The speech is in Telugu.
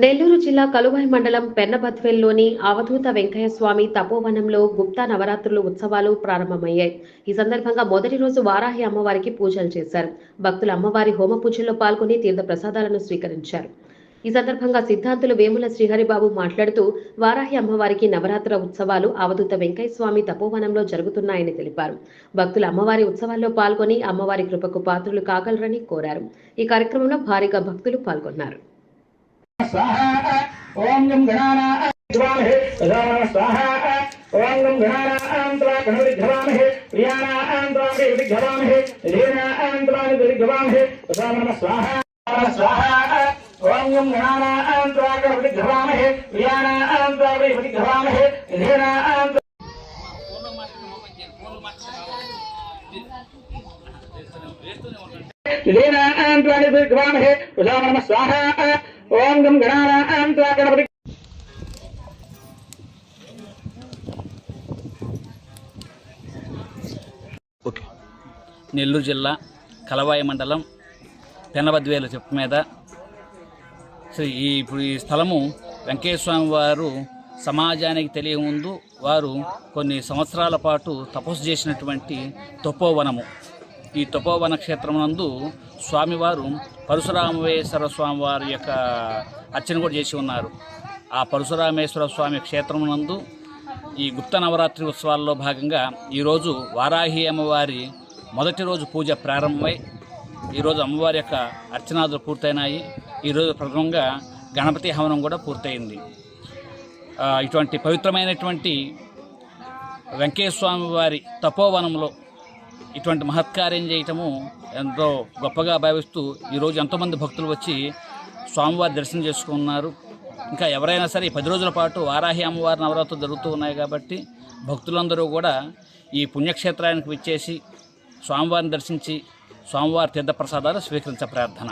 నెల్లూరు జిల్లా కలువాయి మండలం పెన్నబద్వేల్లోని అవధూత వెంకయ్య స్వామి తపోవనంలో గుప్తా నవరాత్రులు ఉత్సవాలు ప్రారంభమయ్యాయి. ఈ సందర్భంగా మొదటి రోజు వారాహి అమ్మవారికి పూజలు చేశారు. భక్తులు అమ్మవారి హోమ పూజల్లో పాల్గొని తీర్థ ప్రసాదాలను స్వీకరించారు. ఈ సందర్భంగా సిద్ధాంతులు వేముల శ్రీహరిబాబు మాట్లాడుతూ వారాహి అమ్మవారికి నవరాత్ర ఉత్సవాలు అవధూత వెంకయ్య స్వామి తపోవనంలో జరుగుతున్నాయని తెలిపారు. భక్తులు అమ్మవారి ఉత్సవాల్లో పాల్గొని అమ్మవారి కృపకు పాత్రులు కాగలరని కోరారు. ఈ కార్యక్రమంలో భారీగా భక్తులు పాల్గొన్నారు. स्वाहा ओम गं गणानां स्वामहे स्वाहा ओम गं गणानां त्वा गणपतिघ्रवामहे प्रियाणां त्वा गणपतिघ्रवामहे लीनां त्वा गणपतिघ्रवामहे स्वाहा स्वाहा स्वाहा ओम गं गणानां त्वा गणपतिघ्रवामहे प्रियाणां त्वा गणपतिघ्रवामहे लीनां लीनां त्वा गणपतिघ्रवामहे स्वाहा ओम गं गणानां त्वा गणपति ఓకే. నెల్లూరు జిల్లా కలవాయి మండలం పెన్నబద్వేలు చెప్పు మీద ఇప్పుడు ఈ స్థలము వెంకటేశ్వర వారు సమాజానికి తెలియముందు వారు కొన్ని సంవత్సరాల పాటు తపస్సు చేసినటువంటి తపోవనము. ఈ తపోవన క్షేత్రం నందు స్వామివారు పరశురామేశ్వర స్వామి వారి యొక్క అర్చన కూడా చేసి ఉన్నారు. ఆ పరశురామేశ్వర స్వామి క్షేత్రం నందు ఈ గుప్త నవరాత్రి ఉత్సవాల్లో భాగంగా ఈరోజు వారాహి అమ్మవారి మొదటి రోజు పూజ ప్రారంభమై ఈరోజు అమ్మవారి యొక్క అర్చనాదులు పూర్తయినాయి. ఈరోజు ప్రథమంగా గణపతి హవనం కూడా పూర్తయింది. ఇటువంటి పవిత్రమైనటువంటి వెంకటేశ్వర స్వామి వారి తపోవనంలో ఇటువంటి మహత్కార్యం చేయటము ఎంతో గొప్పగా భావిస్తూ ఈరోజు ఎంతోమంది భక్తులు వచ్చి స్వామివారి దర్శనం చేసుకున్నారు. ఇంకా ఎవరైనా సరే 10 రోజుల పాటు వారాహి అమ్మవారి నవరాత్రులు జరుగుతూ ఉన్నాయి కాబట్టి భక్తులందరూ కూడా ఈ పుణ్యక్షేత్రానికి విచ్చేసి స్వామివారిని దర్శించి స్వామివారి తీర్థప్రసాదాలు స్వీకరించే ప్రార్థన.